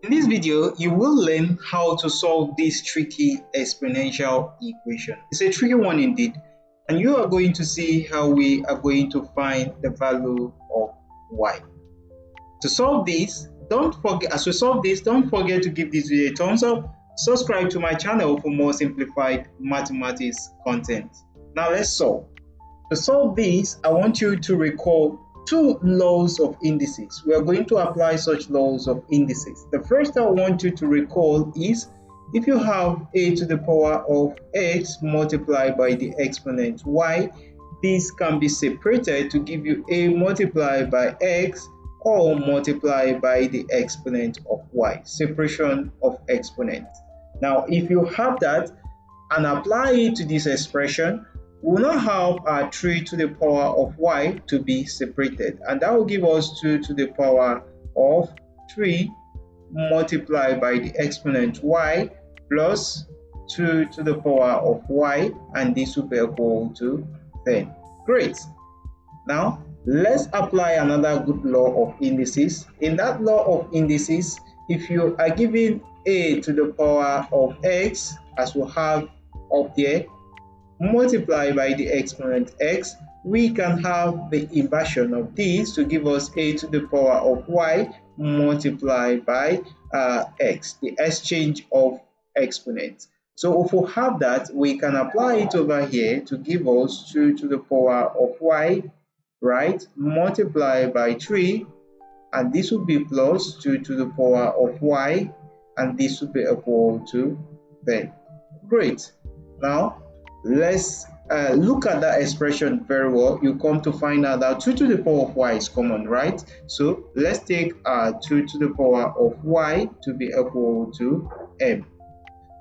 In this video, you will learn how to solve this tricky exponential equation. It's a tricky one indeed, and you are going to see how we are going to find the value of y. To solve this, don't forget to give this video a thumbs up, subscribe to my channel for more simplified mathematics content. Now let's solve. To solve this, I want you to recall two laws of indices. We are going to apply such laws of indices. The first I want you to recall is if you have a to the power of x multiplied by the exponent y, this can be separated to give you a multiplied by x or multiplied by the exponent of y. Separation of exponents. Now, if you have that and apply it to this expression, we will now have our 3 to the power of y to be separated, and that will give us 2 to the power of 3 multiplied by the exponent y plus 2 to the power of y, and this will be equal to 10. Great. Now let's apply another good law of indices. In that law of indices, if you are given a to the power of x, as we have up there, multiplied by the exponent x, we can have the inversion of this to give us a to the power of y multiplied by x, the exchange of exponents. So if we have that, we can apply it over here to give us 2 to the power of y, right, multiplied by 3, and this will be plus 2 to the power of y, and this will be equal to 10. Great. Now let's look at that expression very well. You come to find out that 2 to the power of y is common, right? So let's take 2 to the power of y to be equal to m.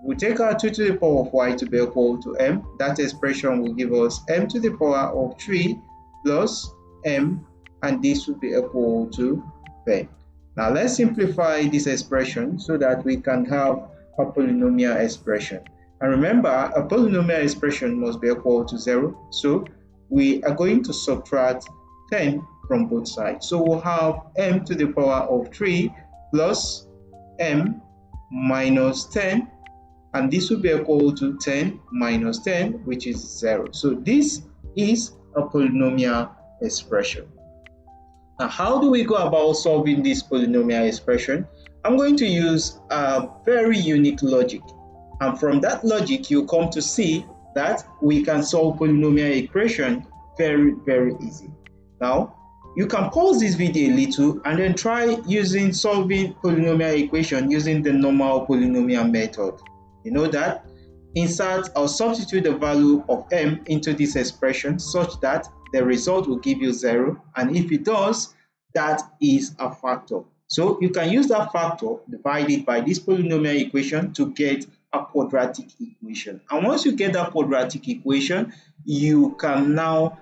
We take our 2 to the power of y to be equal to m. That expression will give us m to the power of 3 plus m, and this will be equal to 10. Now let's simplify this expression so that we can have a polynomial expression. And remember, a polynomial expression must be equal to 0. So we are going to subtract 10 from both sides. So we'll have m to the power of 3 plus m minus 10. And this will be equal to 10 minus 10, which is 0. So this is a polynomial expression. Now, how do we go about solving this polynomial expression? I'm going to use a very unique logic. And from that logic, you come to see that we can solve polynomial equation very, very easy. Now, you can pause this video a little and then try solving polynomial equation using the normal polynomial method. You know that? Insert or substitute the value of m into this expression such that the result will give you 0. And if it does, that is a factor. So you can use that factor divided by this polynomial equation to get a quadratic equation. And once you get that quadratic equation, you can now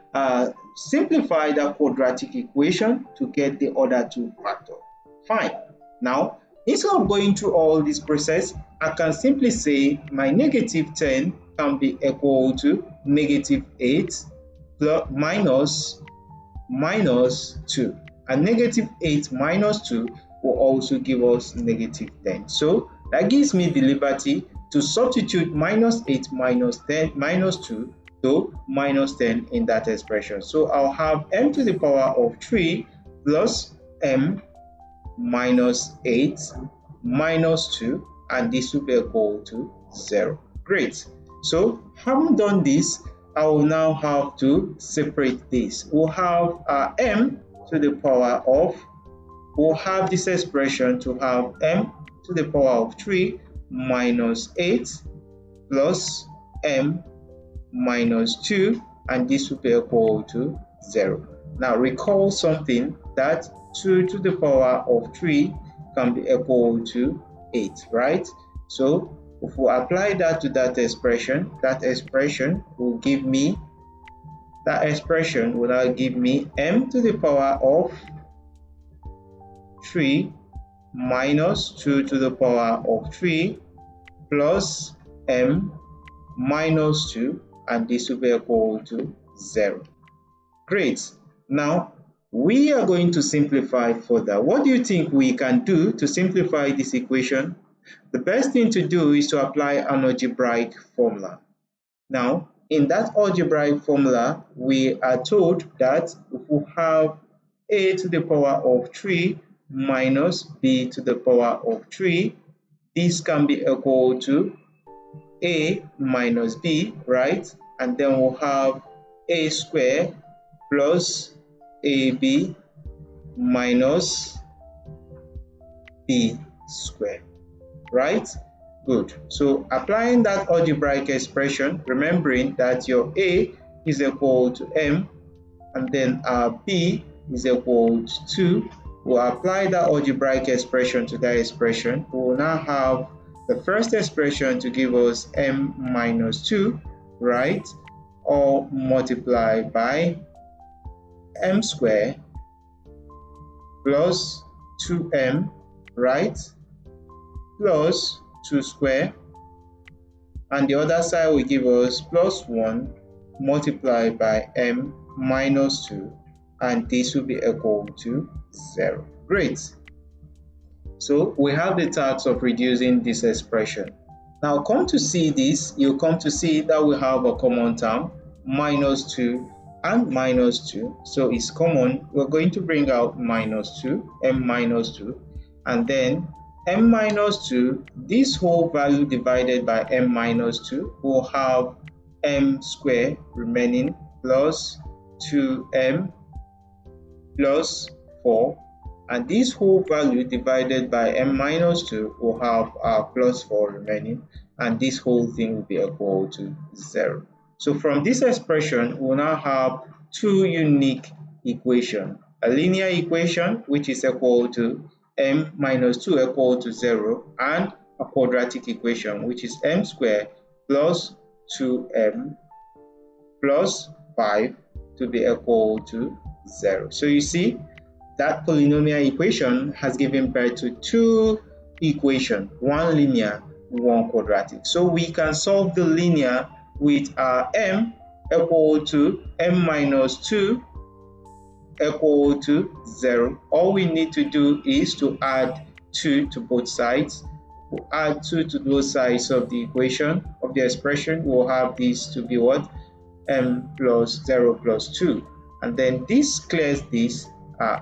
simplify that quadratic equation to get the other two factors. Fine. Now, instead of going through all this process, I can simply say my negative 10 can be equal to negative 8 plus minus 2. And negative 8 minus 2 will also give us negative 10. So that gives me the liberty to substitute minus 8 minus 10 minus 2 to minus 10 in that expression. So I'll have m to the power of 3 plus m minus 8 minus 2, and this will be equal to 0. Great. So having done this, I will now have to separate this. We'll have m to the power of, we'll have this expression to have m to the power of 3 minus 8 plus m minus 2, and this will be equal to 0. Now recall something, that 2 to the power of 3 can be equal to 8, right? So if we apply that to that expression will give me, now give me m to the power of 3 minus 2 to the power of 3 plus m minus 2, and this will be equal to 0. Great. Now We are going to simplify further. What do you think we can do to simplify this equation? The best thing to do is to apply an algebraic formula. Now, in that algebraic formula, we are told that if we have a to the power of 3 minus b to the power of 3, this can be equal to a minus b, right? And then we'll have a squared plus ab minus b squared, right? Good. So applying that algebraic expression, remembering that your a is equal to m and then our b is equal to 2, we'll apply that algebraic expression to that expression. We will now have the first expression to give us m minus 2, right? Or multiply by m squared plus 2m, right? Plus 2 squared. And the other side will give us plus 1 multiplied by m minus 2. And this will be equal to 0. Great. So we have the task of reducing this expression. Now come to see this, you'll come to see that we have a common term, minus 2 and minus 2. So it's common. We're going to bring out minus 2, m minus 2, and then m minus 2, this whole value divided by m minus 2 will have m squared remaining plus 2m plus 4, and this whole value divided by m minus 2 will have plus 4 remaining, and this whole thing will be equal to 0. So from this expression, we'll now have two unique equations. A linear equation, which is equal to m minus 2 equal to 0, and a quadratic equation, which is m squared plus 2m plus 5 to be equal to 0. So you see, that polynomial equation has given birth to two equations, one linear, one quadratic. So we can solve the linear with our m equal to m minus 2 equal to 0. All we need to do is to add 2 to both sides. We'll add 2 to both sides of the equation, of the expression. We'll have this to be what? M plus 0 plus 2. And then this clears this.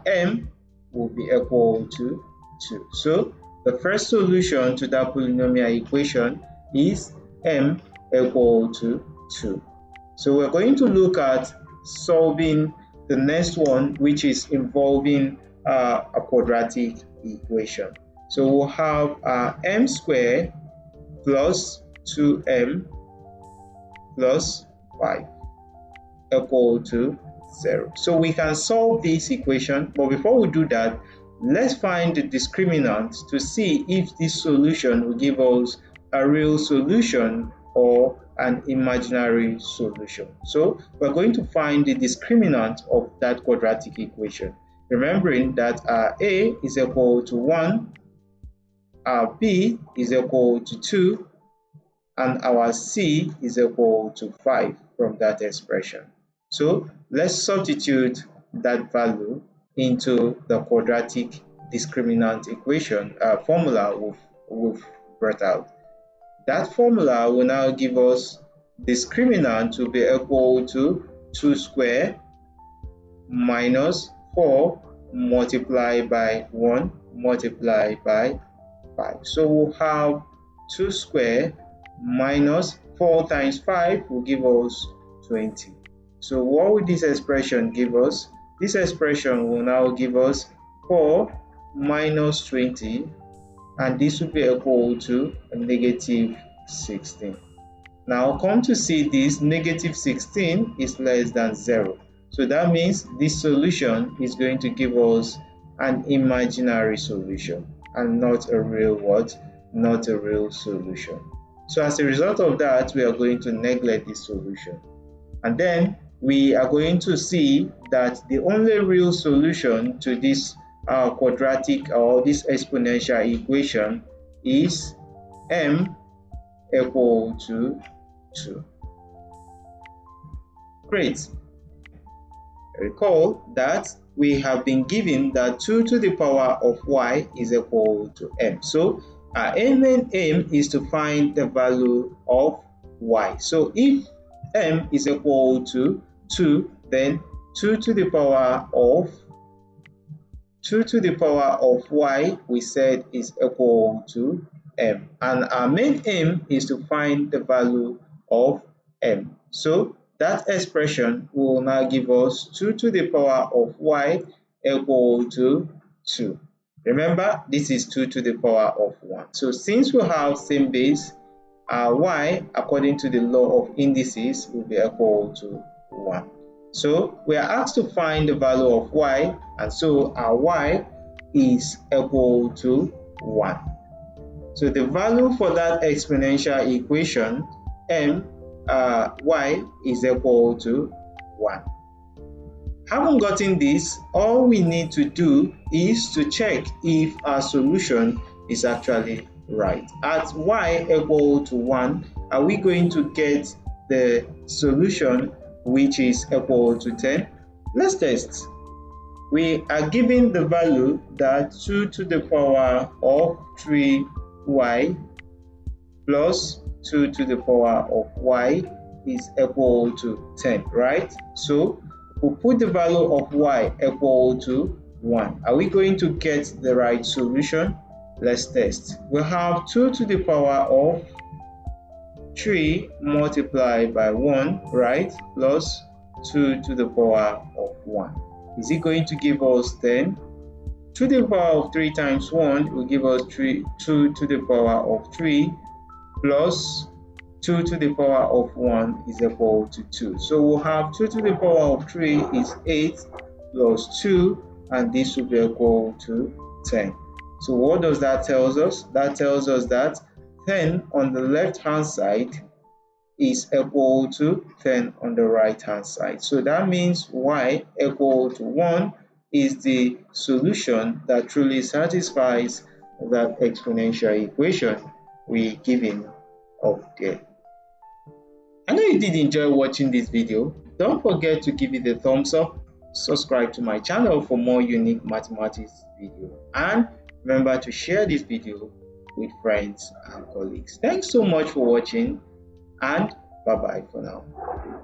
M will be equal to 2. So the first solution to that polynomial equation is m equal to 2. So we're going to look at solving the next one, which is involving a quadratic equation. So we'll have m squared plus 2m plus 5 equal to 0. So we can solve this equation, but before we do that, let's find the discriminant to see if this solution will give us a real solution or an imaginary solution. So we're going to find the discriminant of that quadratic equation, remembering that our a is equal to 1, our b is equal to 2, and our c is equal to 5 from that expression. So let's substitute that value into the quadratic discriminant equation formula we've brought out. That formula will now give us discriminant to be equal to 2 squared minus 4 multiplied by 1 multiplied by 5. So we'll have 2 squared minus 4 times 5 will give us 20. So what will this expression give us? This expression will now give us 4 minus 20, and this will be equal to a negative 16. Now come to see this, negative 16 is less than 0. So that means this solution is going to give us an imaginary solution and not a real what? Not a real solution. So as a result of that, we are going to neglect this solution. And then we are going to see that the only real solution to this quadratic or this exponential equation is m equal to 2. Great. Recall that we have been given that 2 to the power of y is equal to m. So our main aim is to find the value of y. So if m is equal to 2, then 2 to the power of y we said is equal to m, and our main aim is to find the value of m. So that expression will now give us 2 to the power of y equal to 2. Remember, this is 2 to the power of 1. So since we have same base, our y, according to the law of indices, will be equal to 1. So we are asked to find the value of y, and so our y is equal to 1. So the value for that exponential equation, y is equal to 1. Having gotten this, all we need to do is to check if our solution is actually right. At y equal to 1, are we going to get the solution which is equal to 10? Let's test. We are given the value that 2 to the power of 3y plus 2 to the power of y is equal to 10, right? So we'll put the value of y equal to 1. Are we going to get the right solution? Let's test. We have 2 to the power of 3 multiplied by 1, right? Plus 2 to the power of 1. Is it going to give us 10? 2 to the power of 3 times 1 will give us 2 to the power of 3 plus 2 to the power of 1 is equal to 2. So we'll have 2 to the power of 3 is 8 plus 2, and this will be equal to 10. So what does that tell us? That tells us that 10 on the left hand side is equal to 10 on the right hand side. So that means y equal to 1 is the solution that truly satisfies that exponential equation we given up there. I know you did enjoy watching this video. Don't forget to give it a thumbs up, subscribe to my channel for more unique mathematics videos, and remember to share this video with friends and colleagues. Thanks so much for watching, and bye bye for now.